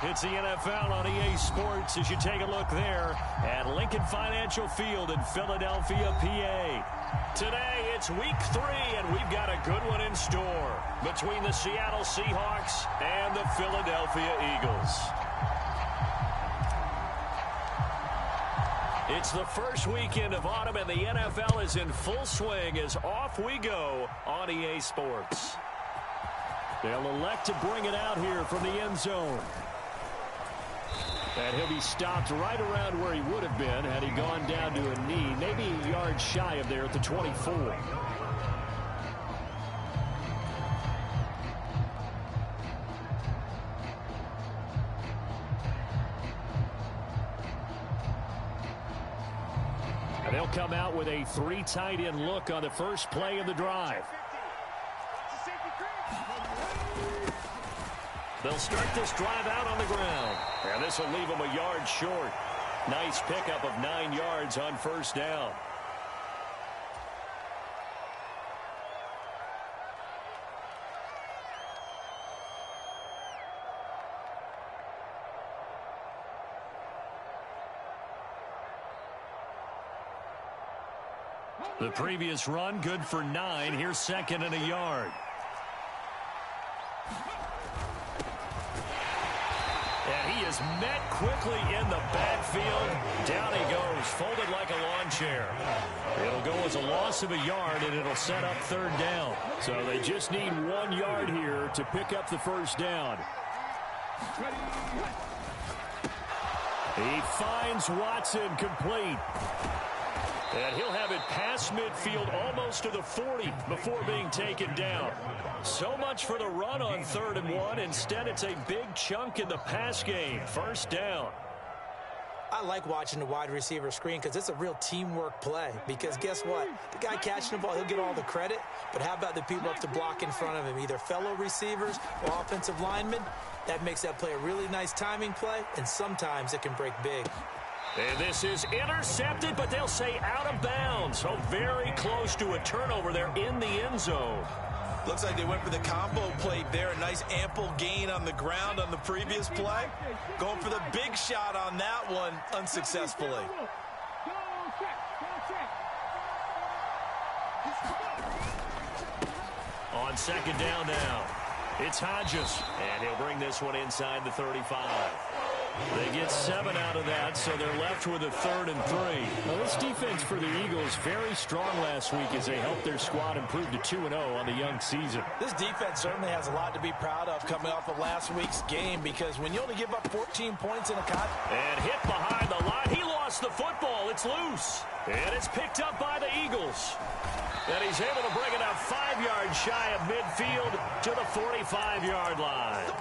It's the NFL on EA Sports as you take a look there at Lincoln Financial Field in Philadelphia, PA. Today, it's week 3, and we've got a good one in store between the Seattle Seahawks and the Philadelphia Eagles. It's the first weekend of autumn, and the NFL is in full swing as off we go on EA Sports. They'll elect to bring it out here from the end zone. And he'll be stopped right around where he would have been had he gone down to a knee, maybe a yard shy of there at the 24. And they'll come out with a 3 tight end look on the first play of the drive. They'll start this drive out on the ground. And this will leave them a yard short. Nice pickup of 9 yards on first down. The previous run good for 9. Here's second and a yard. And he is met quickly in the backfield. Down he goes, folded like a lawn chair. It'll go as a loss of a yard, and it'll set up third down. So they just need 1 yard here to pick up the first down. He finds Watson complete. And he'll have it past midfield almost to the 40 before being taken down. So much for the run on 3rd and 1. Instead, it's a big chunk in the pass game. First down. I like watching the wide receiver screen because it's a real teamwork play. Because guess what? The guy catching the ball, he'll get all the credit. But how about the people up to block in front of him? Either fellow receivers or offensive linemen. That makes that play a really nice timing play. And sometimes it can break big. And this is intercepted, but they'll say out of bounds. So very close to a turnover there in the end zone. Looks like they went for the combo play there. A nice ample gain on the ground on the previous play. Going for the big shot on that one unsuccessfully. On second down now, it's Hodges. And he'll bring this one inside the 35. They get 7 out of that, so they're left with a 3rd and 3. Well, this defense for the Eagles very strong last week as they helped their squad improve to 2-0 on the young season. This defense certainly has a lot to be proud of coming off of last week's game, because when you only give up 14 points in a and hit behind the line, he lost the football. It's loose, and it's picked up by the Eagles. And he's able to bring it up 5 yards shy of midfield to the 45-yard line.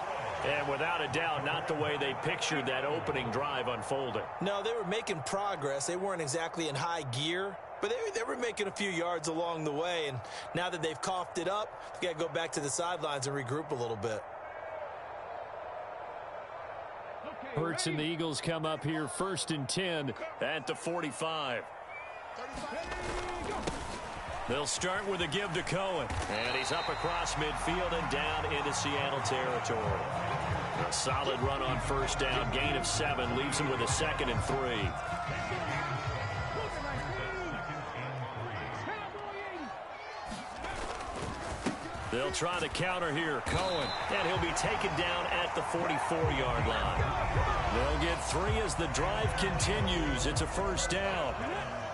And without a doubt, not the way they pictured that opening drive unfolding. No, they were making progress. They weren't exactly in high gear, but they were making a few yards along the way. And now that they've coughed it up, they got to go back to the sidelines and regroup a little bit. Hurts and the Eagles come up here 1st and 10 at the 45. They'll start with a give to Cohen. And he's up across midfield and down into Seattle territory. A solid run on first down. Gain of 7 leaves him with a 2nd and 3. They'll try the counter here. Cohen. And he'll be taken down at the 44-yard line. They'll get 3 as the drive continues. It's a first down.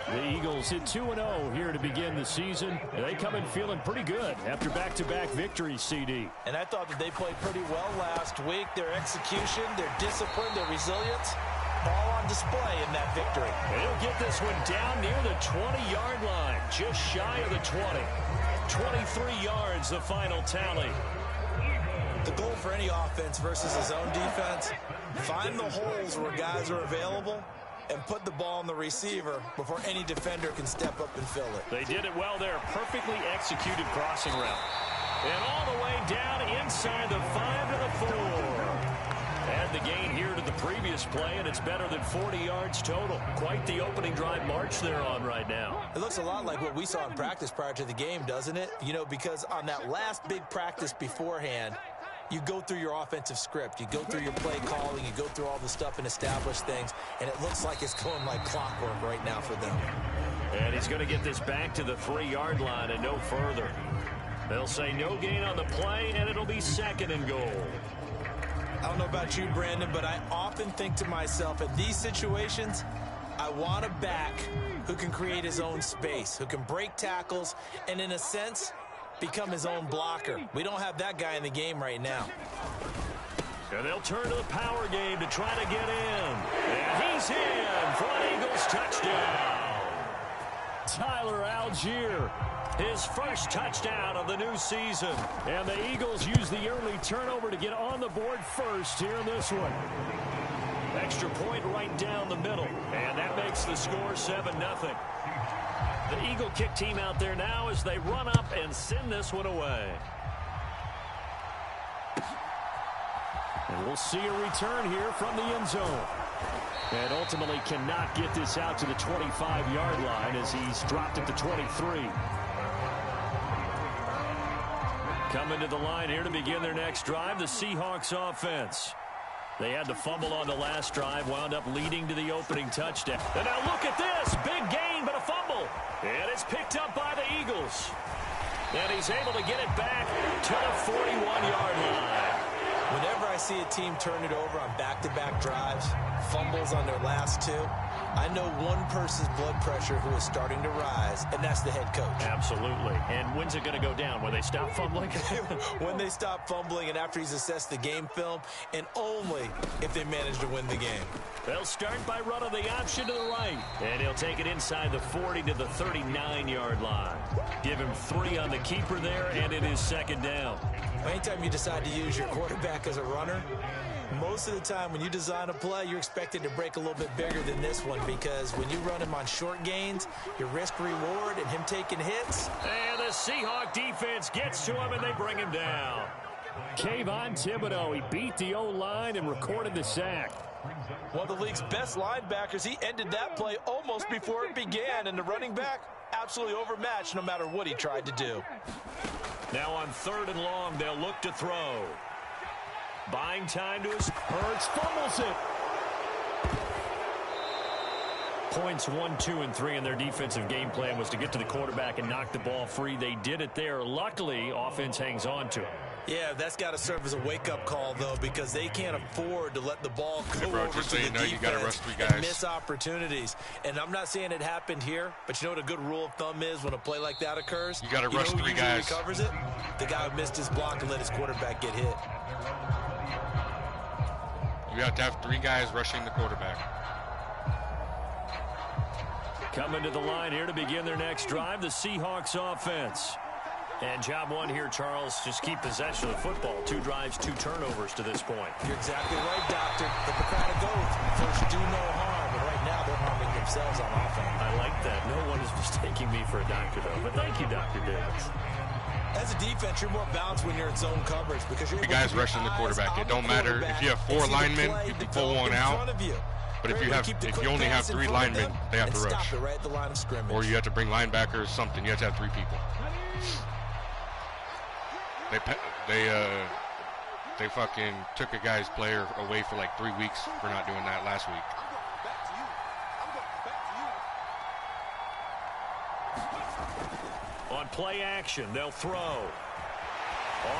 The Eagles hit 2-0 here to begin the season. They come in feeling pretty good after back-to-back victories, CD. And I thought that they played pretty well last week. Their execution, their discipline, their resilience, all on display in that victory. They'll get this one down near the 20-yard line, just shy of the 20. 23 yards, the final tally. The goal for any offense versus a zone defense, find the holes where guys are available and put the ball on the receiver before any defender can step up and fill it. They did it well there. Perfectly executed crossing route. And all the way down inside the 5 to the 4. Add the gain here to the previous play, and it's better than 40 yards total. Quite the opening drive march they're on right now. It looks a lot like what we saw in practice prior to the game, doesn't it? You know, because on that last big practice beforehand, you go through your offensive script. You go through your play calling. You go through all the stuff and establish things. And it looks like it's going like clockwork right now for them. And he's going to get this back to the 3-yard line and no further. They'll say no gain on the play, and it'll be 2nd and goal. I don't know about you, Brandon, but I often think to myself, in these situations, I want a back who can create his own space, who can break tackles, and in a sense, become his own blocker. We don't have that guy in the game right now. And they'll turn to the power game to try to get in. And he's in for an Eagles touchdown. Tyler Algier, his first touchdown of the new season. And the Eagles use the early turnover to get on the board first here in this one. Extra point right down the middle. And that makes the score 7-0. The Eagle kick team out there now as they run up and send this one away. And we'll see a return here from the end zone. And ultimately cannot get this out to the 25-yard line as he's dropped at the 23. Coming to the line here to begin their next drive, the Seahawks offense. They had the fumble on the last drive, wound up leading to the opening touchdown. And now look at this. Big gain, but a fumble. And it's picked up by the Eagles. And he's able to get it back to the 41-yard line. Whenever I see a team turn it over on back-to-back drives, fumbles on their last two, I know one person's blood pressure who is starting to rise, and that's the head coach. Absolutely. And when's it going to go down? When they stop fumbling? When they stop fumbling and after he's assessed the game film, and only if they manage to win the game. They'll start by running the option to the right. And he'll take it inside the 40 to the 39-yard line. Give him 3 on the keeper there, and it is 2nd down. Anytime you decide to use your quarterback as a runner, most of the time when you design a play, you're expected to break a little bit bigger than this one, because when you run him on short gains, your risk-reward and him taking hits. And the Seahawk defense gets to him, and they bring him down. Kayvon Thibodeaux, he beat the O-line and recorded the sack. One of the league's best linebackers, he ended that play almost before it began, and the running back absolutely overmatched no matter what he tried to do. Now on 3rd and long, they'll look to throw. Buying time to his Hurts fumbles it. Points 1, 2, and 3 in their defensive game plan was to get to the quarterback and knock the ball free. They did it there. Luckily, offense hangs on to it. Yeah, that's got to serve as a wake-up call, though, because they can't afford to let the ball go over to the defense you gotta rush 3 guys. And miss opportunities. And I'm not saying it happened here, but you know what a good rule of thumb is when a play like that occurs? You got to rush 3 guys. Recovers it? The guy who missed his block and let his quarterback get hit. You have to have 3 guys rushing the quarterback. Coming to the line here to begin their next drive, the Seahawks offense. And job one here, Charles, just keep possession of the football. 2 drives, 2 turnovers to this point. You're exactly right, Doctor. Hippocratic oath. First, do no harm. And right now, they're harming themselves on offense. I like that. No one is mistaking me for a doctor, though. But thank you, Dr. Davis. As a defense, you're more balanced when you're in zone coverage because you're The guys rushing the quarterback. It don't matter if you have 4 linemen, you can pull one out. But if you only have 3 linemen, they have to rush. Right at the line of scrimmage. Or you have to bring linebackers, something. You have to have 3 people. They fucking took a guy's player away for like 3 weeks for not doing that last week. On play action, they'll throw.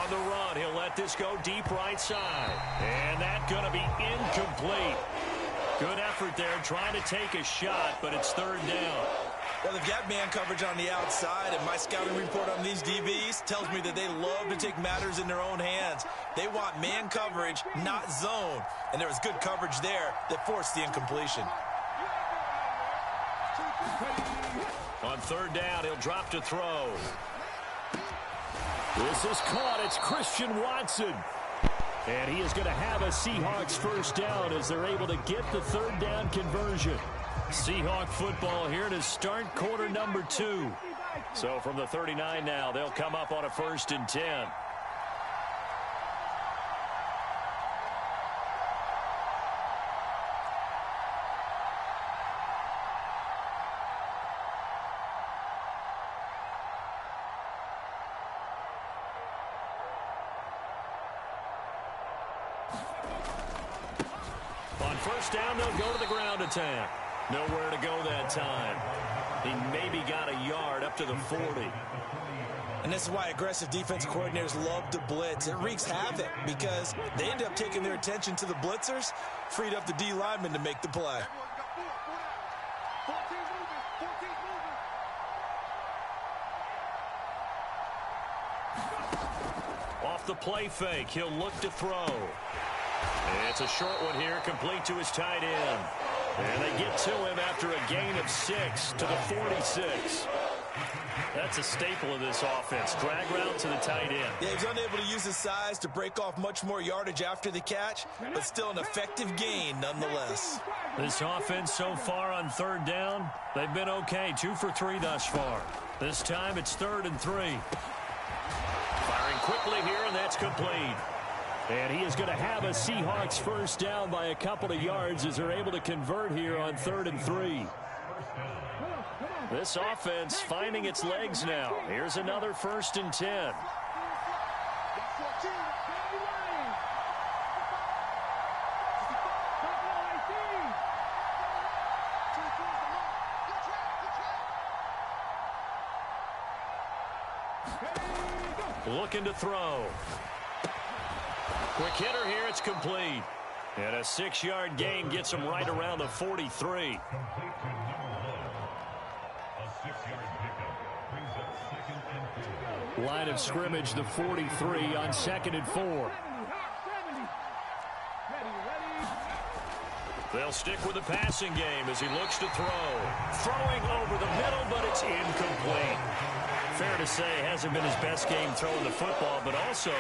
On the run, he'll let this go deep right side. And that's going to be incomplete. Good effort there, trying to take a shot, but it's 3rd down. Well, they've got man coverage on the outside, and my scouting report on these DBs tells me that they love to take matters in their own hands. They want man coverage, not zone. And there was good coverage there that forced the incompletion. On 3rd down, he'll drop to throw. This is caught. It's Christian Watson. And he is going to have a Seahawks first down as they're able to get the 3rd down conversion. Seahawk football here to start quarter number 2. So from the 39 now, they'll come up on a 1st and 10. first down, they'll go to the ground attack. Nowhere to go that time. He maybe got a yard up to the 40. And this is why aggressive defense coordinators love to blitz. It wreaks havoc because they end up taking their attention to the blitzers, freed up the D lineman to make the play. Off the play fake, he'll look to throw. It's a short one here, complete to his tight end. And they get to him after a gain of 6 to the 46. That's a staple of this offense. Drag route to the tight end. Yeah, he's unable to use his size to break off much more yardage after the catch, but still an effective gain nonetheless. This offense so far on third down, they've been okay. 2 for 3 thus far. This time it's 3rd and 3. Firing quickly here, and that's complete. And he is going to have a Seahawks first down by a couple of yards as they're able to convert here on 3rd and 3. This offense finding its legs now. Here's another 1st and 10. Looking to throw. Quick hitter here, it's complete. And a 6-yard gain gets him right around the 43. Line of scrimmage, the 43 on 2nd and 4. They'll stick with the passing game as he looks to throw. Throwing over the middle, but it's incomplete. Fair to say, hasn't been his best game throwing the football, but also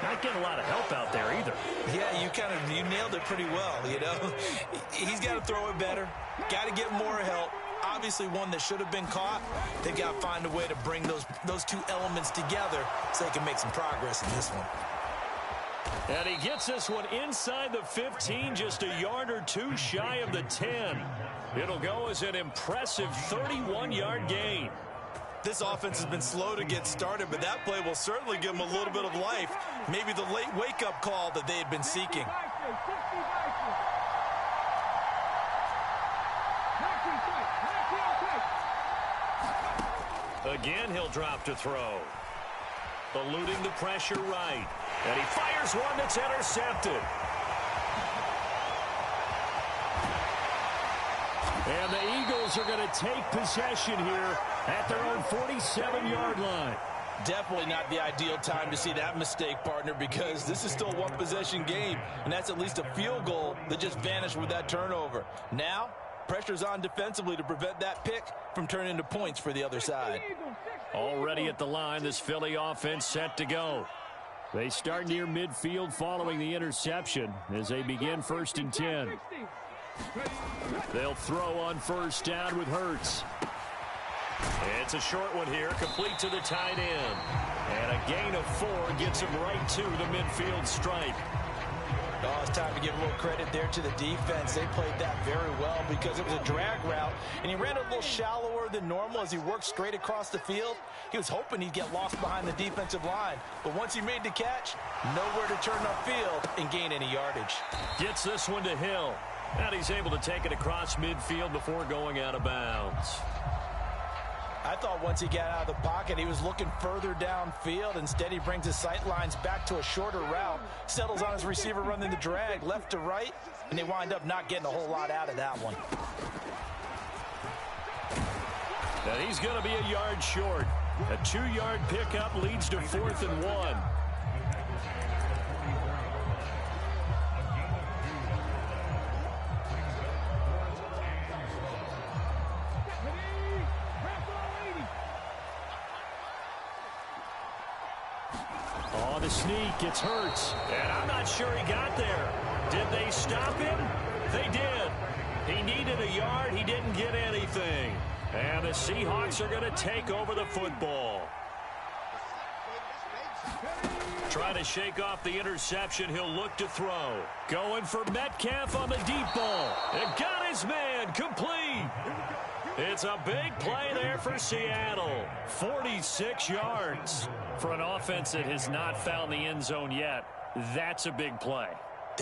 not getting a lot of help out there either. Yeah, you nailed it pretty well, you know. He's got to throw it better, got to get more help. Obviously one that should have been caught. They've got to find a way to bring those two elements together so they can make some progress in this one. And he gets this one inside the 15, just a yard or 2 shy of the 10. It'll go as an impressive 31-yard gain. This offense has been slow to get started, but that play will certainly give them a little bit of life. Maybe the late wake-up call that they had been seeking. Again, he'll drop to throw. Eluding the pressure right. And he fires one that's intercepted. And the Eagles are going to take possession here at their own 47-yard line. Definitely not the ideal time to see that mistake, partner, because this is still a one-possession game, and that's at least a field goal that just vanished with that turnover. Now, pressure's on defensively to prevent that pick from turning into points for the other side. Already at the line, this Philly offense set to go. They start near midfield following the interception as they begin 1st and 10. They'll throw on first down with Hurts. It's a short one here, complete to the tight end. And a gain of 4 gets him right to the midfield stripe. Oh, it's time to give a little credit there to the defense. They played that very well because it was a drag route, and he ran a little shallower than normal as he worked straight across the field. He was hoping he'd get lost behind the defensive line, but once he made the catch, nowhere to turn upfield and gain any yardage. Gets this one to Hill, and he's able to take it across midfield before going out of bounds. I thought once he got out of the pocket, he was looking further downfield. Instead, he brings his sight lines back to a shorter route, settles on his receiver running the drag left to right, and they wind up not getting a whole lot out of that one. And he's going to be a yard short. A 2-yard pickup leads to 4th and 1. The sneak, it's Hurts, and I'm not sure he got there. Did they stop him? They did. He needed a yard. He didn't get anything. And the Seahawks are going to take over the football. Trying to shake off the interception. He'll look to throw. Going for Metcalf on the deep ball. And got his man complete. It's a big play there for Seattle. 46 yards. For an offense that has not found the end zone yet, that's a big play.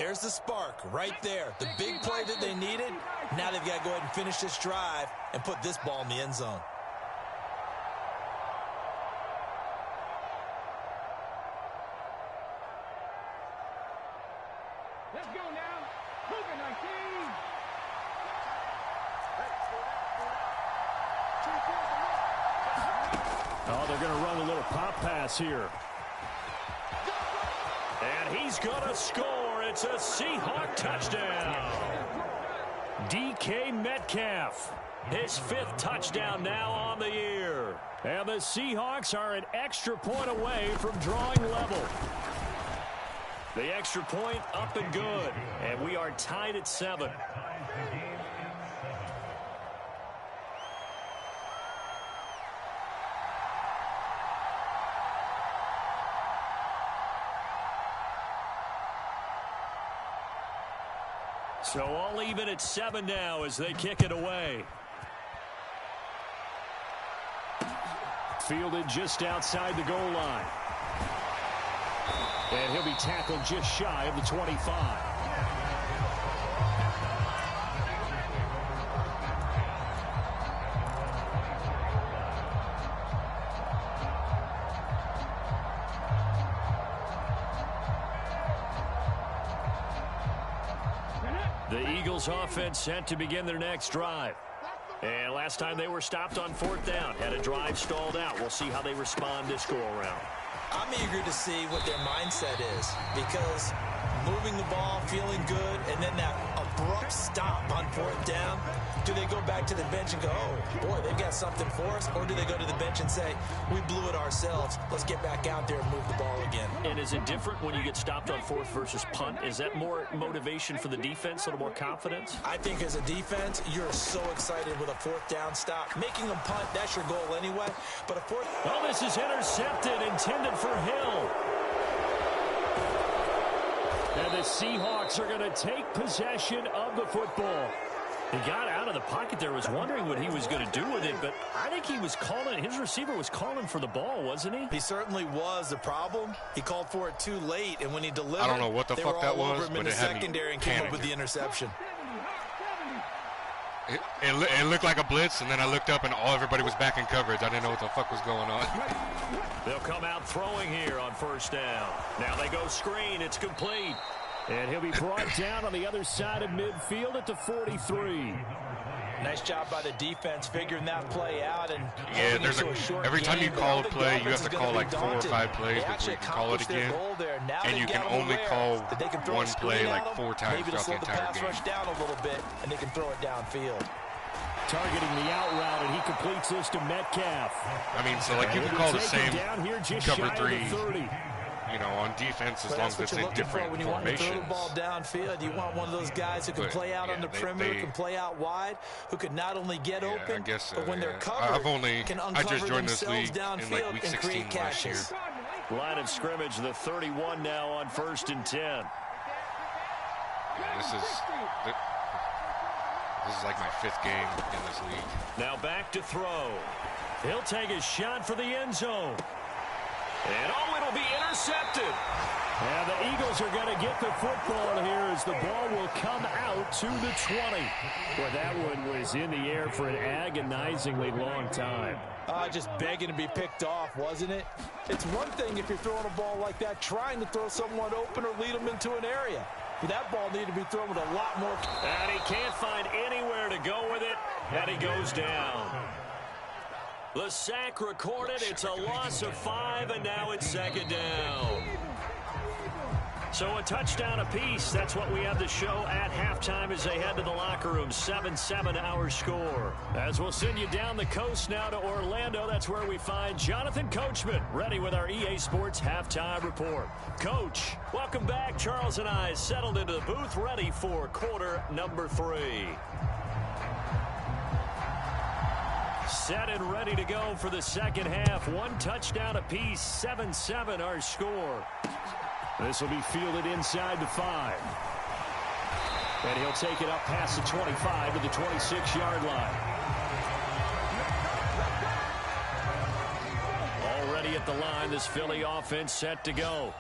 There's the spark right there. The big play that they needed. Now they've got to go ahead and finish this drive and put this ball in the end zone. Let's go now. Cougar 19. Oh, they're going to run a little pop pass here. And he's going to score. It's a Seahawk touchdown. DK Metcalf, his 5th touchdown now on the year. And the Seahawks are an extra point away from drawing level. The extra point up and good. And we are tied at 7. So all even at 7 now as they kick it away. Fielded just outside the goal line. And he'll be tackled just shy of the 25. The Eagles offense set to begin their next drive. And last time they were stopped on 4th down, had a drive stalled out. We'll see how they respond this go-around. I'm eager to see what their mindset is, because moving the ball, feeling good, and then that abrupt stop on 4th down, do they go back to the bench and go, oh, boy, they've got something for us, or do they go to the bench and say, we blew it ourselves, let's get back out there and move the ball again? And is it different when you get stopped on 4th versus punt? Is that more motivation for the defense, a little more confidence? I think as a defense, you're so excited with a 4th down stop. Making them punt, that's your goal anyway, but a 4th... Oh, this is intercepted, intended for Hill. And the Seahawks are going to take possession of the football. He got out of the pocket there, was wondering what he was going to do with it, but I think he was calling, his receiver was calling for the ball, wasn't he? He certainly was. The problem, he called for it too late, and when he delivered, I don't know what the fuck that was, but it had secondary and came up with the interception. It looked like a blitz, and then I looked up, and everybody was back in coverage. I didn't know what the fuck was going on. They'll come out throwing here on 1st down. Now they go screen. It's complete. And he'll be brought down on the other side of midfield at the 43. Nice job by the defense figuring that play out. And yeah, every time you call a play, you have to call like 4 or 5 plays before you can call it again. And you can only call one play like 4 times throughout the entire game. Rush down a little bit, and they can throw it downfield. Targeting the out route, and he completes this to Metcalf. I mean, so like you can call the same cover 3. You know, on defense, as long as it's in different when you formations. Want to throw the ball downfield, you want one of those guys who can play out on the perimeter, can play out wide, who can not only get open, but when they're covered, can uncover I just joined this league downfield in like week 16 last year. Line of scrimmage, the 31 now on 1st and 10. Yeah, this is like my 5th game in this league. Now back to throw. He'll take a shot for the end zone. And it'll be intercepted. And the Eagles are going to get the football here as the ball will come out to the 20. Well, that one was in the air for an agonizingly long time. Just begging to be picked off, wasn't it? It's one thing if you're throwing a ball like that, trying to throw someone open or lead them into an area. But that ball needed to be thrown with a lot more. And he can't find anywhere to go with it, and he goes down. The sack recorded. It's a loss of 5, and now it's 2nd down. So a touchdown apiece. That's what we have to show at halftime as they head to the locker room. 7-7 our score. As we'll send you down the coast now to Orlando, that's where we find Jonathan Coachman, ready with our EA Sports halftime report. Coach, welcome back. Charles and I settled into the booth, ready for quarter number 3. Set and ready to go for the 2nd half. 1 touchdown apiece, 7-7 our score. This will be fielded inside the 5. And he'll take it up past the 25 to the 26-yard line. Already at the line, this Philly offense set to go.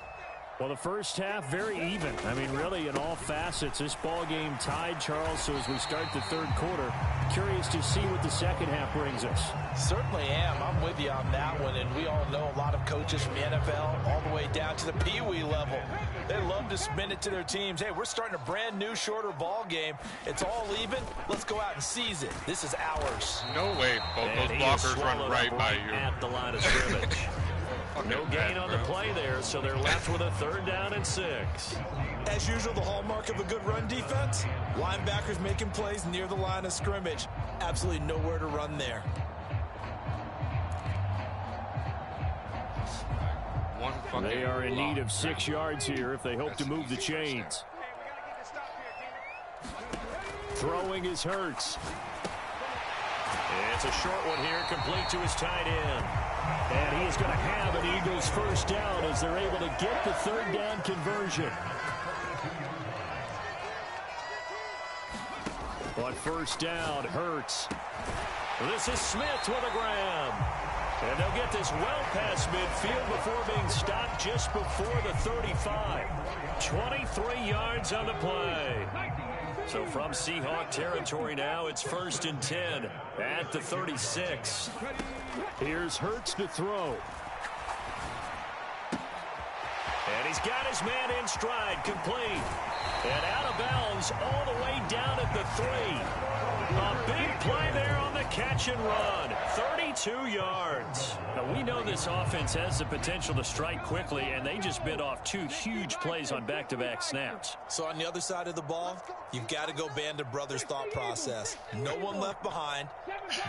Well, the first half, very even. I mean, really, in all facets, this ball game tied, Charles. So as we start the third quarter, curious to see what the second half brings us. Certainly am. I'm with you on that one. And we all know a lot of coaches from the NFL all the way down to the Pee-wee level. They love to spin it to their teams. Hey, we're starting a brand new, shorter ball game. It's all even. Let's go out and seize it. This is ours. No way. Both those blockers run right by you. At the line of scrimmage. No gain on the play there, so they're left with a 3rd down and 6. As usual, the hallmark of a good run defense, linebackers making plays near the line of scrimmage. Absolutely nowhere to run there. They are in need of 6 yards here if they hope to move the chains. Throwing is Hurts. It's a short one here, complete to his tight end. And he is going to have an Eagles 1st down as they're able to get the 3rd down conversion. But 1st down, Hurts. This is Smith with a grab. And they'll get this well past midfield before being stopped just before the 35. 23 yards on the play. So from Seahawk territory now, it's 1st and 10 at the 36. Here's Hurts to throw. And he's got his man in stride, complete. And out of bounds all the way down at the 3. A big play there on the catch and run. 32 yards. Now, we know this offense has the potential to strike quickly, and they just bit off 2 huge plays on back-to-back snaps. So on the other side of the ball, you've got to go Band of Brothers thought process. No one left behind,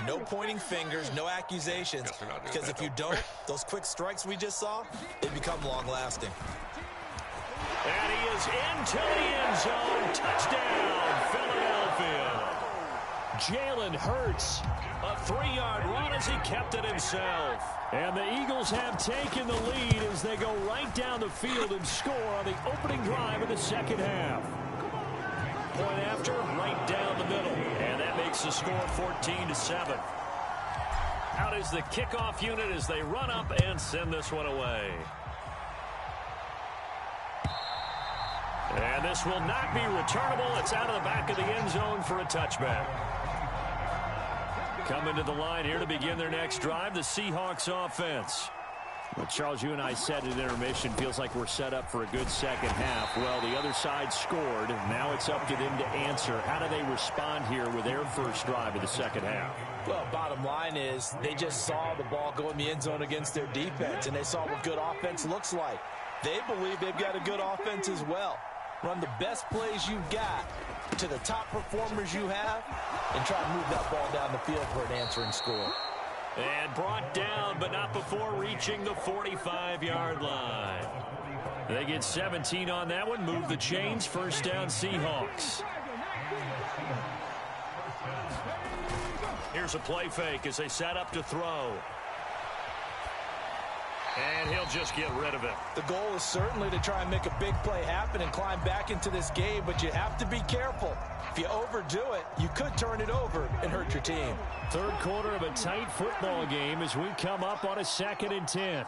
no pointing fingers, no accusations. Because if you don't, those quick strikes we just saw, they become long-lasting. And he is into the end zone. Touchdown, Philadelphia. Jalen Hurts, a 3-yard run as he kept it himself. And the Eagles have taken the lead as they go right down the field and score on the opening drive of the second half. Point after, right down the middle. And that makes the score 14-7. Out is the kickoff unit as they run up and send this one away. And this will not be returnable. It's out of the back of the end zone for a touchback. Coming to the line here to begin their next drive, the Seahawks offense. Well, Charles, you and I said at intermission, feels like we're set up for a good second half. Well, the other side scored. Now it's up to them to answer. How do they respond here with their first drive of the second half? Well, bottom line is they just saw the ball go in the end zone against their defense, and they saw what good offense looks like. They believe they've got a good offense as well. Run the best plays you've got to the top performers you have and try to move that ball down the field for an answering score. And brought down, but not before reaching the 45-yard line. They get 17 on that one. Move the chains. 1st down, Seahawks. Here's a play fake as they set up to throw. And he'll just get rid of it. The goal is certainly to try and make a big play happen and climb back into this game, but you have to be careful. If you overdo it, you could turn it over and hurt your team. Third quarter of a tight football game as we come up on a 2nd and 10.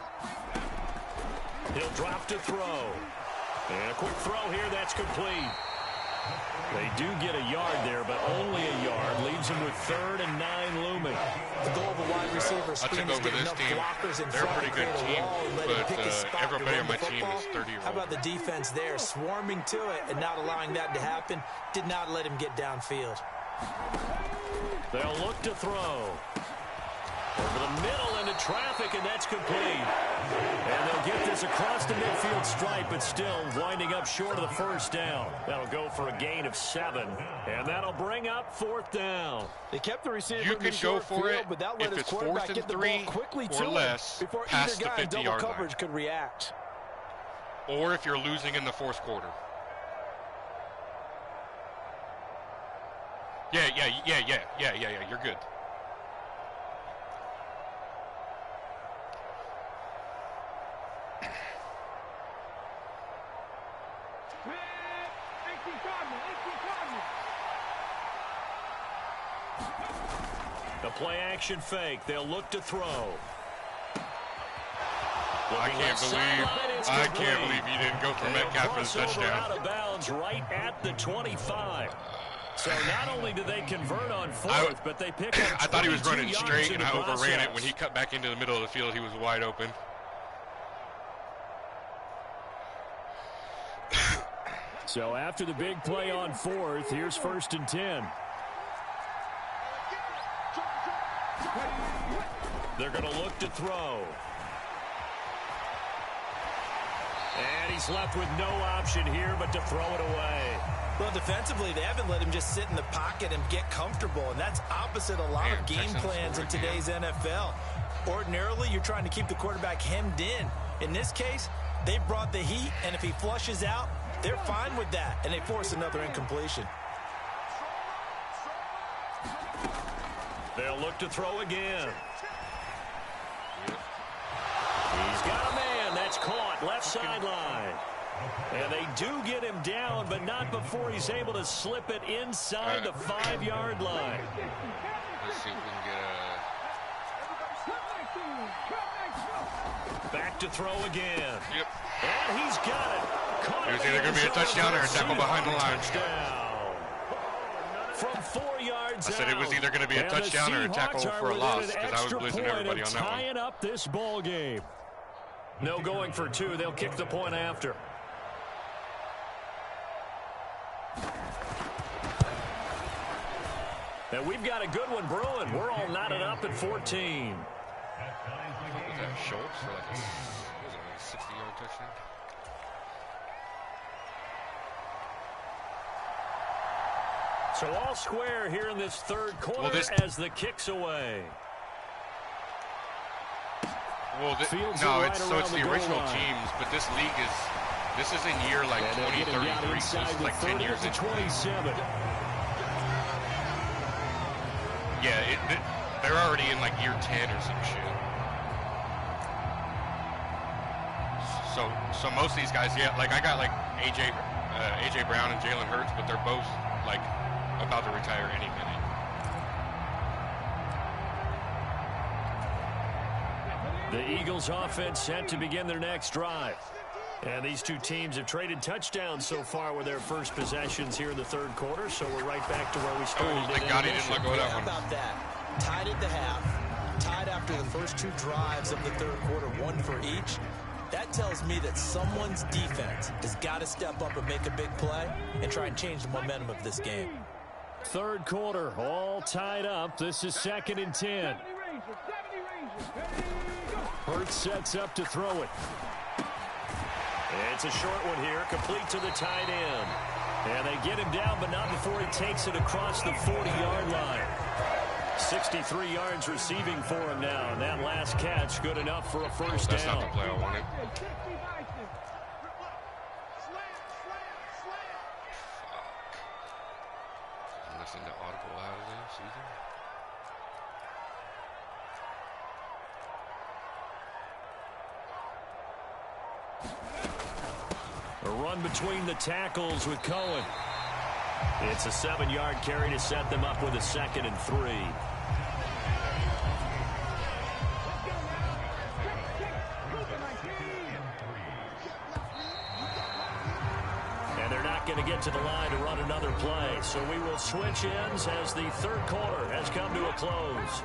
He'll drop to throw. And a quick throw here, that's complete. They do get a yard there, but only a yard. Leaves them with 3rd and 9 looming. The goal of a wide receiver screen is getting enough blockers in front to create a wall and let him pick his spot to run the football. How about the defense there, swarming to it and not allowing that to happen? Did not let him get downfield. They'll look to throw. Over the middle into traffic, and that's complete. And they'll get this across the midfield stripe, but still winding up short of the 1st down. That'll go for a gain of 7, and that'll bring up 4th down. They kept the receiver you can go for it but that let if his it's quarterback 4th get and the 3 ball quickly or to less before past either the guy in double 50-yard coverage line. could react. Or if you're losing in the 4th quarter. Yeah, you're good. The play action fake. They'll look to throw. I can't believe gets I can't believe he didn't go for Metcalf for the touchdown. Out of bounds right at the 25. So not only do they convert on fourth, but they pick up I thought he was running 22 straight, and I yards in the overran it. process. When he cut back into the middle of the field, he was wide open. So after the big play on fourth, here's 1st and 10. They're going to look to throw. And he's left with no option here but to throw it away. Well, defensively, they haven't let him just sit in the pocket and get comfortable, and that's opposite a lot of game plans in today's NFL. Ordinarily, you're trying to keep the quarterback hemmed in. In this case, they brought the heat, and if he flushes out, they're fine with that, and they force another incompletion. They'll look to throw again. He's got a man. That's caught left sideline. And they do get him down, but not before he's able to slip it inside the 5-yard line. Let's see if we can get Back to throw again. Yep. And he's got it. Caught It was either going to be a touchdown or a tackle behind the line. Touchdown. From 4 yards I said it was either going to be a touchdown or a tackle for a loss because I was blitzing everybody on that one. Tying up this ball game. No going for 2. They'll kick the point after. And we've got a good one brewing. We're all knotted up at 14. Was that Schultz for like a 60-yard touchdown? So all square here in this third quarter as the kick's away. Well, no, it's the original teams, but this league this is in year like 2033, so this is like 10 years into 27. Yeah, they're already in like year 10 or some shit. So most of these guys, yeah, like I got like AJ Brown and Jalen Hurts, but they're both like about to retire any minute. The Eagles offense set to begin their next drive. And these two teams have traded touchdowns so far with their first possessions here in the third quarter, so we're right back to where we started. Oh, thank God he didn't let go of that How one. about that? Tied at the half, tied after the first 2 drives of the third quarter, 1 for each. That tells me that someone's defense has got to step up and make a big play and try and change the momentum of this game. Third quarter, all tied up. This is 2nd and 10. Hurts sets up to throw it. It's a short one here, complete to the tight end. And they get him down, but not before he takes it across the 40-yard line. 63 yards receiving for him now. And that last catch, good enough for a first down. That's not the play I wanted. I'm listening to Audible out of this either. A run between the tackles with Cohen. It's a 7-yard carry to set them up with a 2nd and 3. And they're not going to get to the line to run another play. So we will switch ends as the third quarter has come to a close.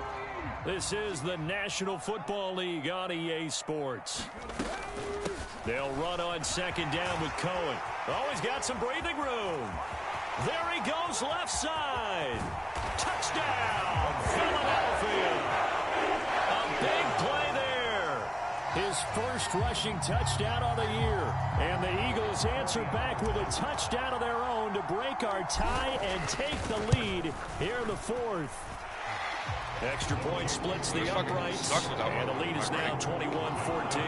This is the National Football League on EA Sports. They'll run on 2nd down with Cohen. Oh, he's got some breathing room. There he goes, left side. Touchdown, Philadelphia. A big play there. His first rushing touchdown of the year. And the Eagles answer back with a touchdown of their own to break our tie and take the lead here in the fourth. Extra point splits the uprights, and the lead is now 21-14.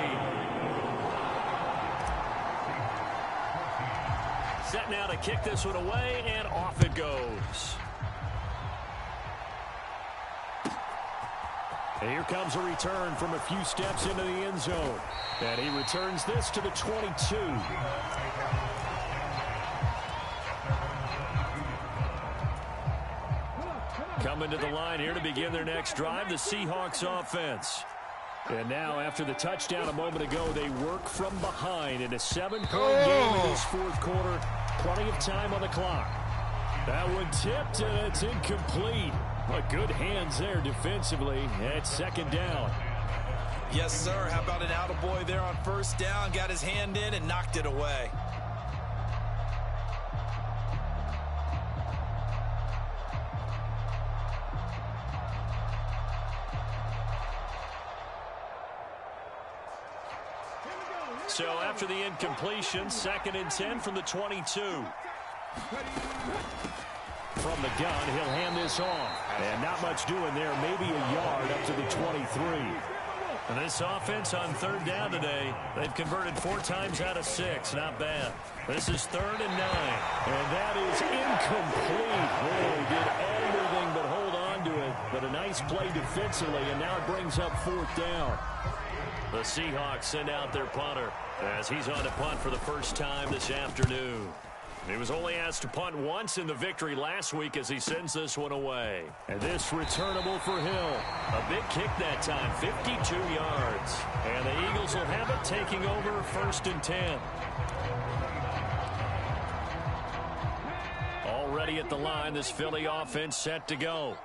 Set now to kick this one away, and off it goes. And here comes a return from a few steps into the end zone. And he returns this to the 22. Coming to the line here to begin their next drive, the Seahawks offense. And now, after the touchdown a moment ago, they work from behind in a 7-point game in this fourth quarter. Plenty of time on the clock. That one tipped, and it's incomplete. But good hands there defensively at second down. Yes, sir. How about an attaboy there on first down? Got his hand in and knocked it away. So after the incompletion, 2nd and 10 from the 22. From the gun, he'll hand this off. And not much doing there, maybe a yard up to the 23. And this offense on 3rd down today, they've converted 4 times out of 6. Not bad. This is 3rd and 9. And that is incomplete. Really did everything but hold on to it. But a nice play defensively, and now it brings up 4th down. The Seahawks send out their punter as he's on to punt for the first time this afternoon. He was only asked to punt once in the victory last week as he sends this one away. And this returnable for Hill. A big kick that time, 52 yards. And the Eagles will have it taking over 1st and 10. Already at the line, this Philly offense set to go.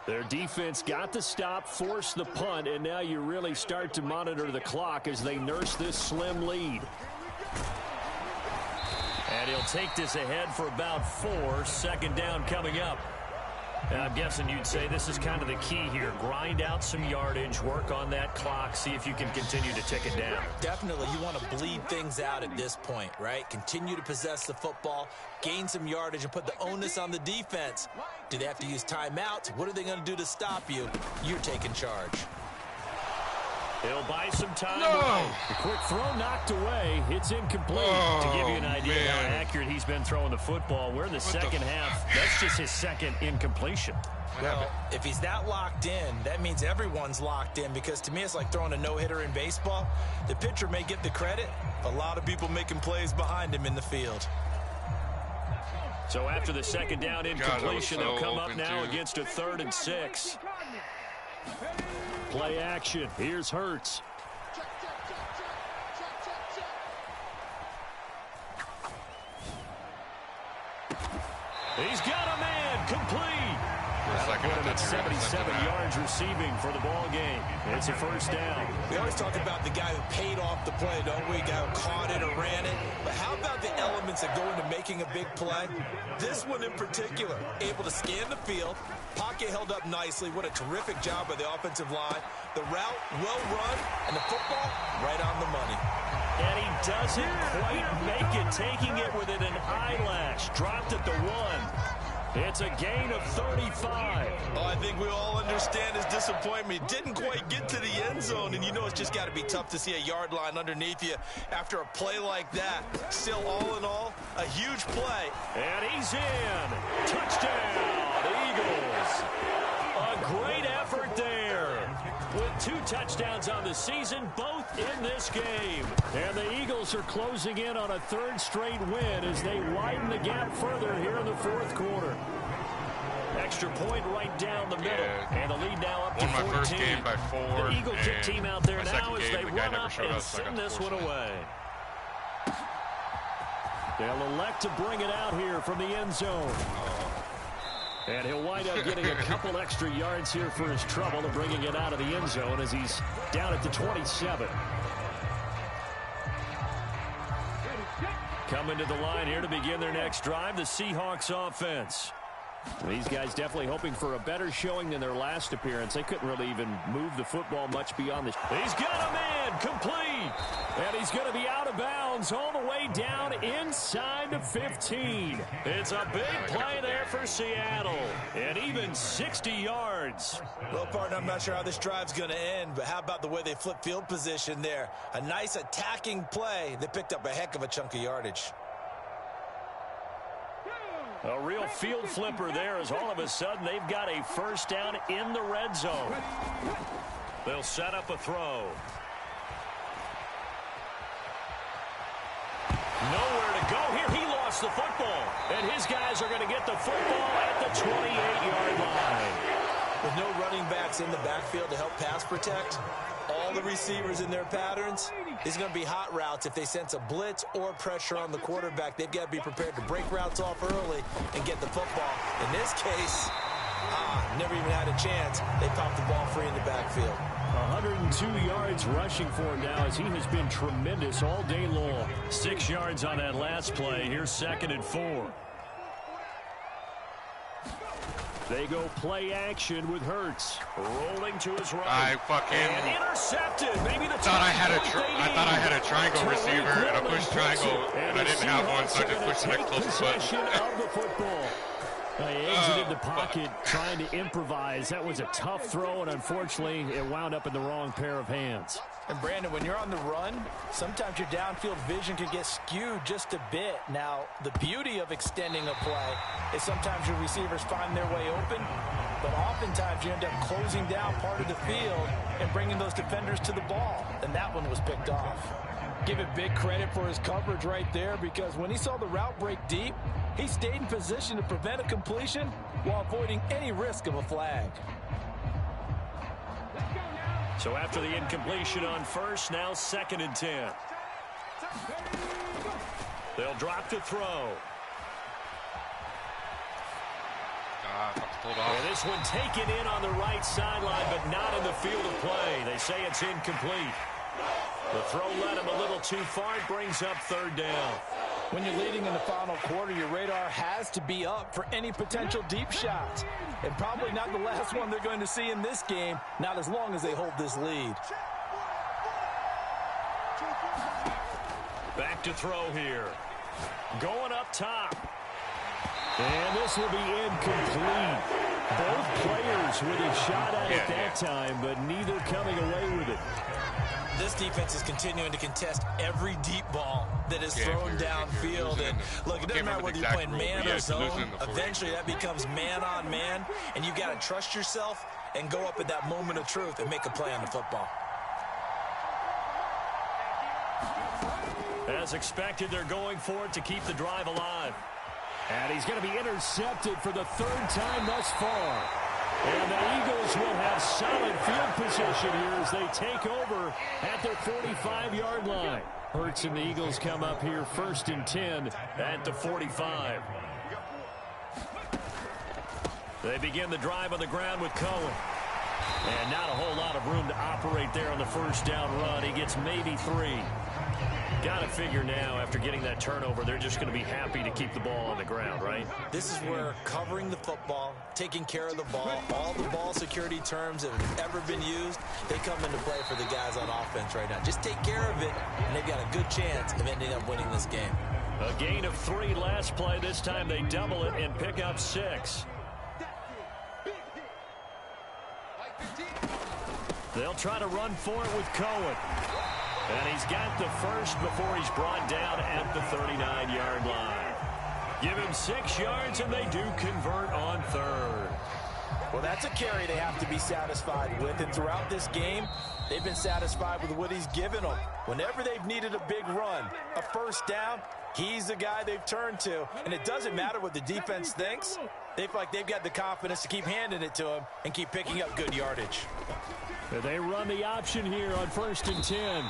Their defense got the stop, forced the punt, and now you really start to monitor the clock as they nurse this slim lead. And he'll take this ahead for about 4. 2nd down coming up. And I'm guessing you'd say this is kind of the key here. Grind out some yardage, work on that clock, see if you can continue to tick it down. Definitely, you want to bleed things out at this point, right? Continue to possess the football, gain some yardage, and put the onus on the defense. Do they have to use timeouts? What are they going to do to stop you? You're taking charge. He'll buy some time. No. The quick throw knocked away. It's incomplete. To give you an idea how accurate he's been throwing the football, we're in the second half. That's just his 2nd incompletion. Well, if he's not locked in, that means everyone's locked in, because to me it's like throwing a no-hitter in baseball. The pitcher may get the credit, a lot of people making plays behind him in the field. So after the 2nd down incompletion, they'll come up now against a 3rd and 6. Play action. Here's Hurts. He's got a man. Complete. Put him at 77 yards receiving for the ball game. It's a 1st down. We always talk about the guy who paid off the play, don't we? The guy who caught it or ran it. But how about the elements that go into making a big play? This one in particular, able to scan the field. Pocket held up nicely. What a terrific job by the offensive line. The route, well run, and the football, right on the money. And he doesn't quite make it, taking it within an eyelash. Dropped at the 1. It's a gain of 35. Oh, I think we all understand his disappointment. Didn't quite get to the end zone, and you know it's just got to be tough to see a yard line underneath you after a play like that. Still, all in all, a huge play. And he's in. Touchdown, Eagles. A great effort there. With 2 touchdowns on the season, both in this game. And the Eagles are closing in on a 3rd straight win as they widen the gap further here in the 4th quarter. Extra point right down the middle. And the lead now up to 14. Won my first game by 4. The Eagle kick team out there now as they run up and send this one away. They'll elect to bring it out here from the end zone. And he'll wind up getting a couple extra yards here for his trouble to bringing it out of the end zone as he's down at the 27. Coming to the line here to begin their next drive, the Seahawks offense. These guys definitely hoping for a better showing than their last appearance. They couldn't really even move the football much beyond this. He's got a man, complete. And he's going to be out of bounds all the way down inside the 15. It's a big play there for Seattle. And even 60 yards. Well, partner, I'm not sure how this drive's going to end, but how about the way they flip field position there? A nice attacking play. They picked up a heck of a chunk of yardage. A real field flipper there as all of a sudden they've got a 1st down in the red zone. They'll set up a throw. Nowhere to go here. He lost the football. And his guys are going to get the football at the 28-yard line. With no running back quarterback's in the backfield to help pass protect, all the receivers in their patterns, these are going to be hot routes. If they sense a blitz or pressure on the quarterback, they've got to be prepared to break routes off early and get the football. In this case, never even had a chance. They popped the ball free in the backfield. 102 yards rushing for him now as he has been tremendous all day long. 6 yards on that last play. Here's 2nd and 4. They go play action with Hurts. Rolling to his right. I fucking and intercepted. Maybe the I thought I had a triangle receiver and a push triangle, and I didn't have one, so I just pushed the next closest button. Of the football. He exited the pocket trying to improvise. That was a tough throw, and unfortunately, it wound up in the wrong pair of hands. And Brandon, when you're on the run, sometimes your downfield vision can get skewed just a bit. Now, the beauty of extending a play is sometimes your receivers find their way open, but oftentimes you end up closing down part of the field and bringing those defenders to the ball. And that one was picked off. Give it big credit for his coverage right there, because when he saw the route break deep, he stayed in position to prevent a completion while avoiding any risk of a flag. So after the incompletion on first, now 2nd and 10. They'll drop to throw. And this one taken in on the right sideline, but not in the field of play. They say it's incomplete. The throw led him a little too far. It brings up 3rd down. When you're leading in the final quarter, your radar has to be up for any potential deep shots. And probably not the last one they're going to see in this game, not as long as they hold this lead. Back to throw here. Going up top. And this will be incomplete. Both players with a shot at it that time, but neither coming away with it. This defense is continuing to contest every deep ball that is thrown downfield. And look, it doesn't matter whether you're playing man or zone. Eventually that becomes man on man, and you've got to trust yourself and go up at that moment of truth and make a play on the football. As expected, they're going for it to keep the drive alive. And he's going to be intercepted for the 3rd time thus far. And the Eagles will have solid field position here as they take over at their 45-yard line. Hurts and the Eagles come up here 1st and 10 at the 45. They begin the drive on the ground with Cohen. And not a whole lot of room to operate there on the 1st down run. He gets maybe 3. Got to figure now, after getting that turnover, they're just going to be happy to keep the ball on the ground, right? This is where covering the football, taking care of the ball, all the ball security terms that have ever been used, they come into play for the guys on offense right now. Just take care of it, and they've got a good chance of ending up winning this game. A gain of 3 last play. This time they double it and pick up 6. They'll try to run for it with Cohen. And he's got the first before he's brought down at the 39-yard line. Give him 6 yards, and they do convert on 3rd. Well, that's a carry they have to be satisfied with. And throughout this game, they've been satisfied with what he's given them. Whenever they've needed a big run, a 1st down, he's the guy they've turned to. And it doesn't matter what the defense thinks. They feel like they've got the confidence to keep handing it to him and keep picking up good yardage. They run the option here on 1st and 10.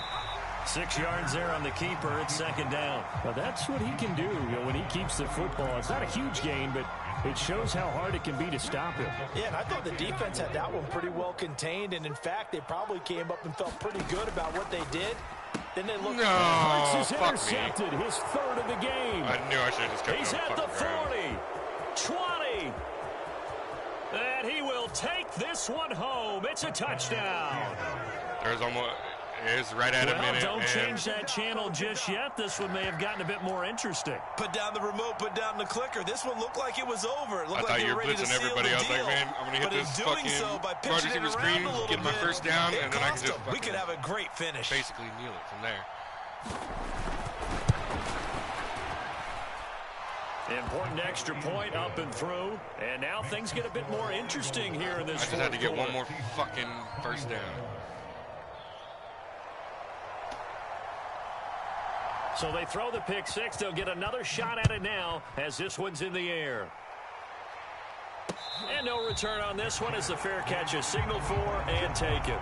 6 yards there on the keeper. It's 2nd down. Well, that's what he can do, when he keeps the football. It's not a huge gain, but it shows how hard it can be to stop him. Yeah, and I thought the defense had that one pretty well contained. And, in fact, they probably came up and felt pretty good about what they did. Then they looked. No, fuck intercepted, me. His 3rd of the game. I knew I should have just kept He's at the 40, ground. 20. And he will take this one home. It's a touchdown. There's almost, it's right at a minute. Don't change that channel just yet. This one may have gotten a bit more interesting. Put down the remote, put down the clicker. This one looked like it was over. It looked I like thought they you were were ready to blitzing seal everybody. the I was like, deal. man, I'm going to hit this fucking wide receiver screen, get my 1st down, and then I can just we could have a great finish. basically kneel it from there. Important extra point up and through. And now things get a bit more interesting here in this I just had to get one more fucking 1st down. So they throw the pick 6. They'll get another shot at it now as this one's in the air. And no return on this one as the fair catch is signaled for and taken.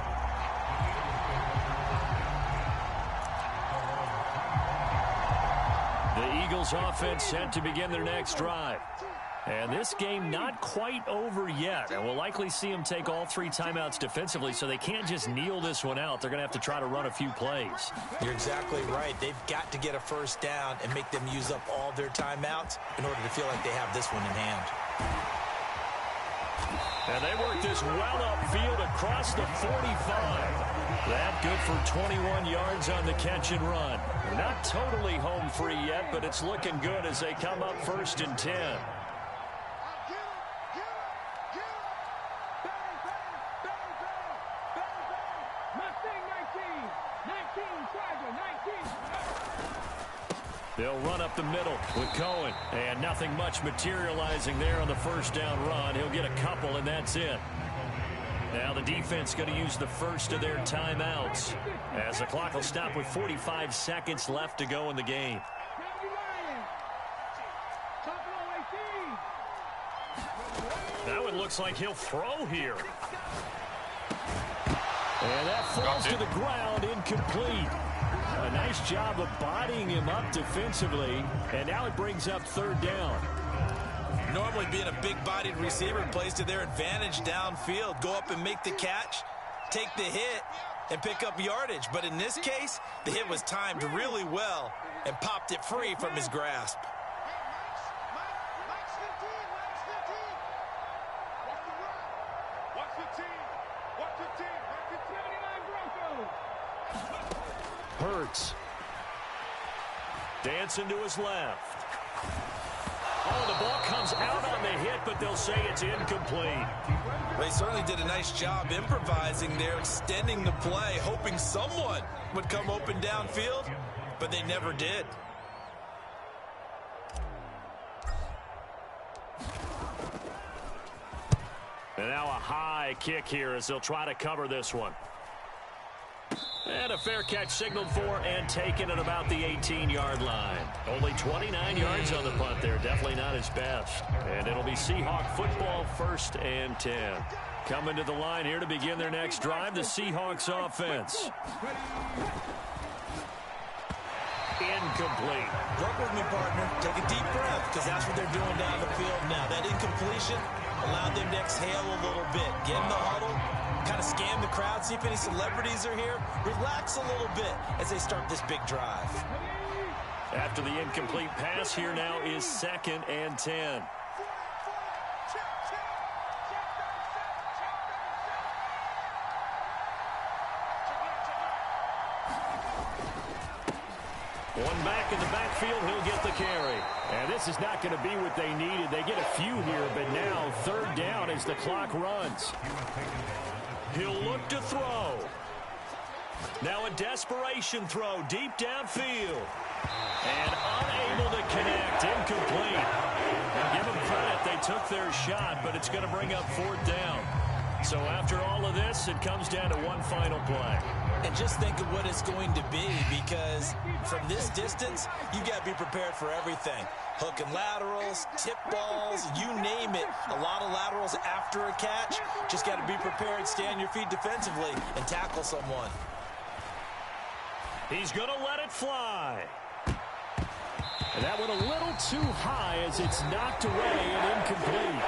The Eagles offense set to begin their next drive. And this game not quite over yet. And we'll likely see them take all 3 timeouts defensively, so they can't just kneel this one out. They're going to have to try to run a few plays. You're exactly right. They've got to get a first down and make them use up all their timeouts in order to feel like they have this one in hand. And they work this well upfield across the 45. That good for 21 yards on the catch and run. Not totally home free yet, but it's looking good as they come up 1st and 10. They'll run up the middle with Cohen. And nothing much materializing there on the first down run. He'll get a couple, and that's it. Now the defense going to use the first of their timeouts as the clock will stop with 45 seconds left to go in the game. Now it looks like he'll throw here. And that falls to the ground, incomplete. A nice job of bodying him up defensively, and now it brings up 3rd down. Normally being a big-bodied receiver plays to their advantage downfield. Go up and make the catch, take the hit, and pick up yardage. But in this case, the hit was timed really well and popped it free from his grasp. Hurts. Dancing to his left. Oh, the ball comes out on the hit, but they'll say it's incomplete. They certainly did a nice job improvising there, extending the play, hoping someone would come open downfield, but they never did. And now a high kick here as they'll try to cover this one. And a fair catch signaled for and taken at about the 18-yard line. Only 29 yards on the punt there. Definitely not his best. And it'll be Seahawk football 1st and 10. Coming to the line here to begin their next drive, the Seahawks offense. Incomplete. Work with me, partner. Take a deep breath, because that's what they're doing down the field now. That incompletion allowed them to exhale a little bit. Get in the huddle, kind of scan the crowd, see if any celebrities are here. Relax a little bit as they start this big drive. After the incomplete pass, here now is 2nd and 10. One back in the backfield, he'll get the carry. And this is not going to be what they needed. They get a few here, but now 3rd down as the clock runs. He'll look to throw. Now a desperation throw deep downfield. And unable to connect. Incomplete. Now give them credit. They took their shot, but it's going to bring up 4th down. So after all of this, it comes down to one final play. And just think of what it's going to be, because from this distance, you got to be prepared for everything. Hook and laterals, tip balls, you name it. A lot of laterals after a catch. Just got to be prepared, stay on your feet defensively, and tackle someone. He's going to let it fly. And that went a little too high as it's knocked away and incomplete.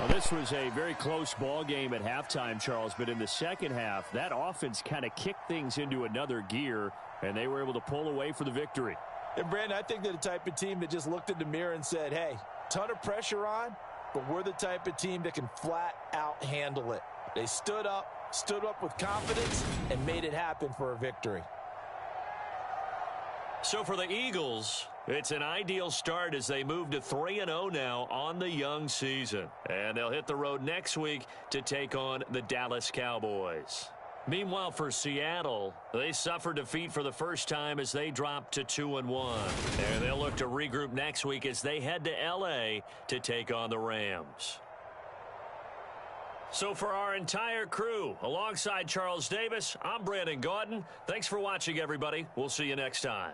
Well, this was a very close ball game at halftime, Charles, but in the second half, that offense kind of kicked things into another gear, and they were able to pull away for the victory. And, Brandon, I think they're the type of team that just looked in the mirror and said, hey, ton of pressure on, but we're the type of team that can flat out handle it. They stood up with confidence, and made it happen for a victory. So for the Eagles, it's an ideal start as they move to 3-0 now on the young season. And they'll hit the road next week to take on the Dallas Cowboys. Meanwhile, for Seattle, they suffered defeat for the first time as they dropped to 2-1. And they'll look to regroup next week as they head to L.A. to take on the Rams. So for our entire crew, alongside Charles Davis, I'm Brandon Gaudin. Thanks for watching, everybody. We'll see you next time.